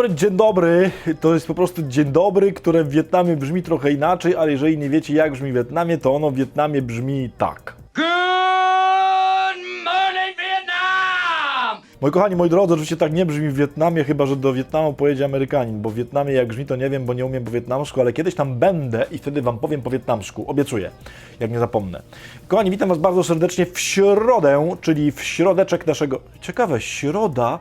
dzień dobry. To jest po prostu dzień dobry, które w Wietnamie brzmi trochę inaczej, ale jeżeli nie wiecie, jak brzmi w Wietnamie, to ono w Wietnamie brzmi tak. Good morning, Vietnam! Moi kochani, moi drodzy, oczywiście tak nie brzmi w Wietnamie, chyba że do Wietnamu pojedzie Amerykanin, bo w Wietnamie jak brzmi to nie wiem, bo nie umiem po wietnamsku, ale kiedyś tam będę i wtedy wam powiem po wietnamsku, obiecuję, jak nie zapomnę. Kochani, witam was bardzo serdecznie w środę, czyli w środeczek naszego... Ciekawe, środa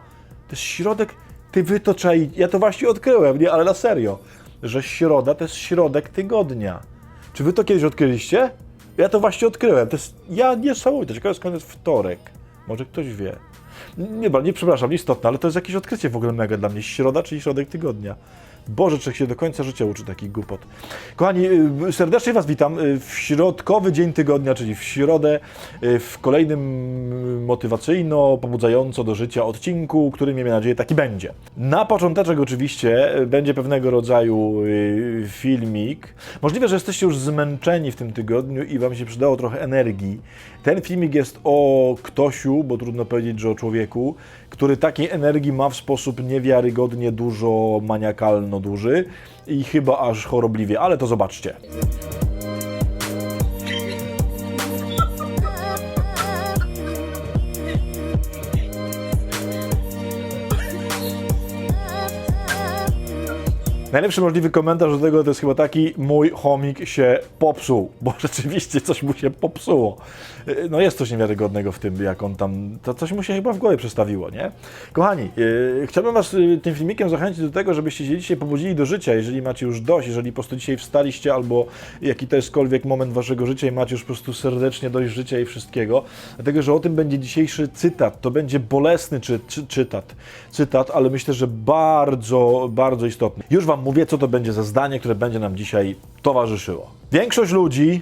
to jest środek... Wy to czai... Ja to właśnie odkryłem, nie, ale na serio, że środa to jest środek tygodnia. Czy wy to kiedyś odkryliście? Ja to właśnie odkryłem, to jest... Niesamowite, ciekawe skąd jest wtorek. Może ktoś wie. Nie, przepraszam, nieistotne, ale to jest jakieś odkrycie w ogóle mega dla mnie. Środa, czyli środek tygodnia. Boże, człowiek się do końca życia uczy takich głupot. Kochani, serdecznie was witam w środkowy dzień tygodnia, czyli w środę, w kolejnym motywacyjno, pobudzająco do życia odcinku, który, miejmy nadzieję, taki będzie. Na począteczek oczywiście będzie pewnego rodzaju filmik. Możliwe, że jesteście już zmęczeni w tym tygodniu i wam się przydało trochę energii. Ten filmik jest o ktosiu, bo trudno powiedzieć, że o człowieku, który takiej energii ma w sposób niewiarygodnie dużo, maniakalno duży i chyba aż chorobliwie, ale to zobaczcie. Najlepszy możliwy komentarz do tego to jest chyba taki: mój chomik się popsuł, bo rzeczywiście coś mu się popsuło. No jest coś niewiarygodnego w tym, jak on tam, to coś mu się chyba w głowie przestawiło, nie? Kochani, chciałbym was tym filmikiem zachęcić do tego, żebyście się dzisiaj pobudzili do życia, jeżeli macie już dość, jeżeli po prostu dzisiaj wstaliście, albo jaki to jestkolwiek moment waszego życia i macie już po prostu serdecznie dość życia i wszystkiego, dlatego, że o tym będzie dzisiejszy cytat. To będzie bolesny cytat, ale myślę, że bardzo, bardzo istotny. Już wam mówię, co to będzie za zdanie, które będzie nam dzisiaj towarzyszyło. Większość ludzi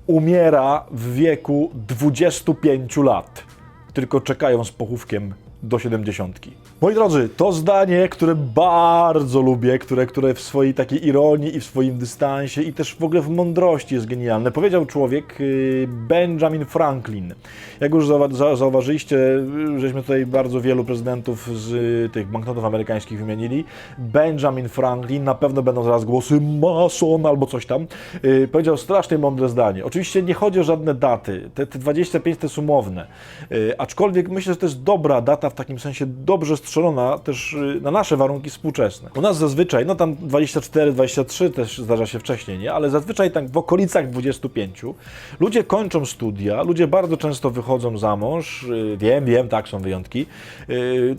umiera w wieku 25 lat, tylko czekają z pochówkiem do 70. Moi drodzy, to zdanie, które bardzo lubię, które w swojej takiej ironii i w swoim dystansie i też w ogóle w mądrości jest genialne, powiedział człowiek Benjamin Franklin. Jak już zauważyliście, żeśmy tutaj bardzo wielu prezydentów z tych banknotów amerykańskich wymienili. Benjamin Franklin, na pewno będą zaraz głosy mason albo coś tam, powiedział strasznie mądre zdanie. Oczywiście nie chodzi o żadne daty, te 25 to jest umowne, aczkolwiek myślę, że to jest dobra data, w takim sensie dobrze strzelona też na nasze warunki współczesne. U nas zazwyczaj, no tam 24, 23 też zdarza się wcześniej, nie? Ale zazwyczaj tak w okolicach 25 ludzie kończą studia, ludzie bardzo często wychodzą za mąż, wiem, tak, są wyjątki.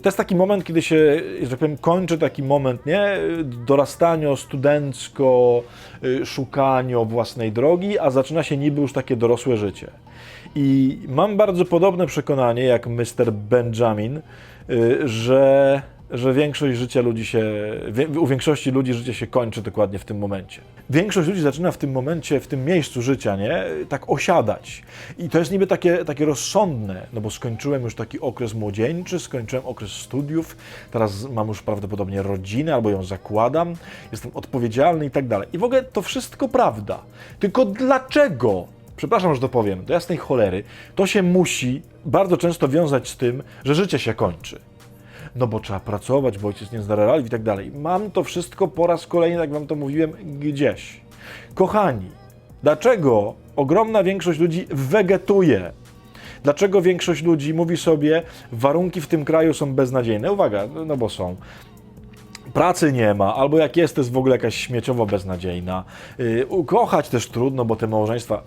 To jest taki moment, kiedy się, że tak powiem, kończy taki moment, nie? Dorastania, studencko, szukania własnej drogi, a zaczyna się niby już takie dorosłe życie. I mam bardzo podobne przekonanie jak Mr. Benjamin, że większość życia ludzi u większości ludzi życie się kończy dokładnie w tym momencie. Większość ludzi zaczyna w tym momencie, w tym miejscu życia, nie? Tak osiadać. I to jest niby takie rozsądne, no bo skończyłem już taki okres młodzieńczy, skończyłem okres studiów, teraz mam już prawdopodobnie rodzinę, albo ją zakładam, jestem odpowiedzialny i tak dalej. I w ogóle to wszystko prawda. Tylko dlaczego? Przepraszam, że to powiem, do jasnej cholery, to się musi bardzo często wiązać z tym, że życie się kończy. No bo trzeba pracować, bo ojciec nie zna realiów i tak dalej. Mam to wszystko po raz kolejny, jak wam to mówiłem, gdzieś. Kochani, dlaczego ogromna większość ludzi wegetuje? Dlaczego większość ludzi mówi sobie, warunki w tym kraju są beznadziejne? Uwaga, no bo są. Pracy nie ma, albo jak jest, to jest w ogóle jakaś śmieciowo beznadziejna. Kochać też trudno, bo te małżeństwa...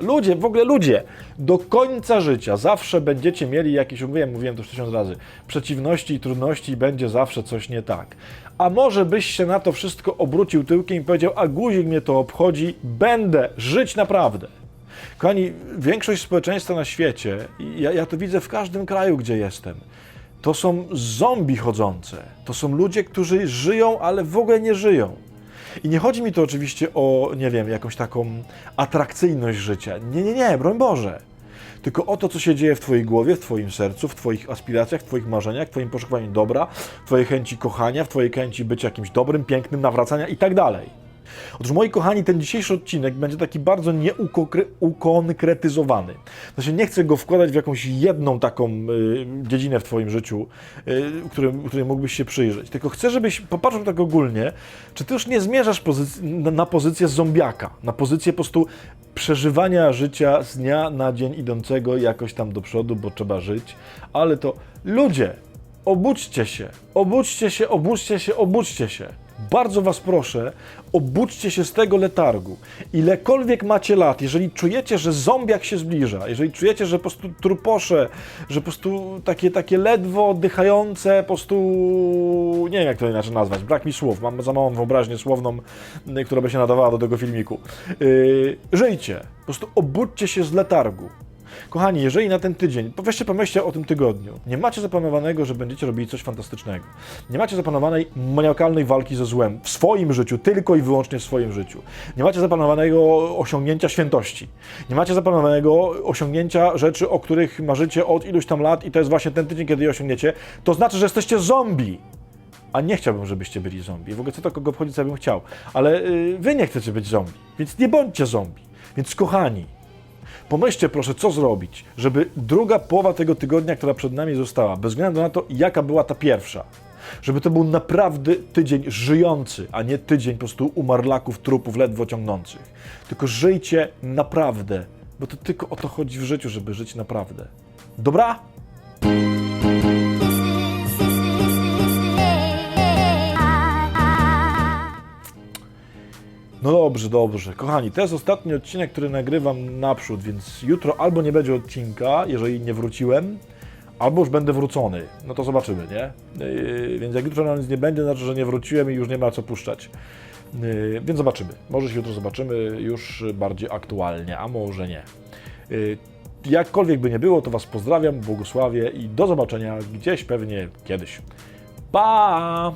Ludzie, do końca życia zawsze będziecie mieli jakieś, mówiłem to już 1000 razy, przeciwności i trudności i będzie zawsze coś nie tak. A może byś się na to wszystko obrócił tyłkiem i powiedział, a guzik mnie to obchodzi, będę żyć naprawdę. Kochani, większość społeczeństwa na świecie, ja to widzę w każdym kraju, gdzie jestem, to są zombie chodzące. To są ludzie, którzy żyją, ale w ogóle nie żyją. I nie chodzi mi tu oczywiście o, nie wiem, jakąś taką atrakcyjność życia. Nie, broń Boże. Tylko o to, co się dzieje w twojej głowie, w twoim sercu, w twoich aspiracjach, w twoich marzeniach, w twoim poszukiwaniu dobra, w twojej chęci kochania, w twojej chęci bycia jakimś dobrym, pięknym, nawracania i tak dalej. Otóż, moi kochani, ten dzisiejszy odcinek będzie taki bardzo nieukonkretyzowany. Znaczy, nie chcę go wkładać w jakąś jedną taką dziedzinę w twoim życiu, której mógłbyś się przyjrzeć. Tylko chcę, żebyś popatrzył tak ogólnie, czy ty już nie zmierzasz na pozycję zombiaka, na pozycję po prostu przeżywania życia z dnia na dzień idącego jakoś tam do przodu, bo trzeba żyć. Ale to ludzie, obudźcie się, obudźcie się, obudźcie się, obudźcie się. Bardzo was proszę, obudźcie się z tego letargu. Ilekolwiek macie lat, jeżeli czujecie, że zombiak się zbliża, jeżeli czujecie, że po prostu truposze, że po prostu takie ledwo oddychające, po prostu, nie wiem jak to inaczej nazwać, brak mi słów, mam za małą wyobraźnię słowną, która by się nadawała do tego filmiku. Żyjcie, po prostu obudźcie się z letargu. Kochani, jeżeli na ten tydzień, weźcie pomyślcie o tym tygodniu, nie macie zaplanowanego, że będziecie robili coś fantastycznego. Nie macie zaplanowanej maniakalnej walki ze złem w swoim życiu, tylko i wyłącznie w swoim życiu. Nie macie zaplanowanego osiągnięcia świętości. Nie macie zaplanowanego osiągnięcia rzeczy, o których marzycie od iluś tam lat i to jest właśnie ten tydzień, kiedy je osiągniecie. To znaczy, że jesteście zombie. A nie chciałbym, żebyście byli zombie. W ogóle co to kogo obchodzi, co ja bym chciał. Ale wy nie chcecie być zombie, więc nie bądźcie zombie. Więc kochani, pomyślcie proszę, co zrobić, żeby druga połowa tego tygodnia, która przed nami została, bez względu na to, jaka była ta pierwsza, żeby to był naprawdę tydzień żyjący, a nie tydzień po prostu umarlaków, trupów ledwo ciągnących. Tylko żyjcie naprawdę, bo to tylko o to chodzi w życiu, żeby żyć naprawdę. Dobra? No dobrze, dobrze. Kochani, to jest ostatni odcinek, który nagrywam naprzód, więc jutro albo nie będzie odcinka, jeżeli nie wróciłem, albo już będę wrócony. No to zobaczymy, nie? Więc jak jutro na nic nie będzie, znaczy, że nie wróciłem i już nie ma co puszczać. Więc zobaczymy. Może się jutro zobaczymy już bardziej aktualnie, a może nie. Jakkolwiek by nie było, to was pozdrawiam, błogosławię i do zobaczenia gdzieś pewnie kiedyś. Pa!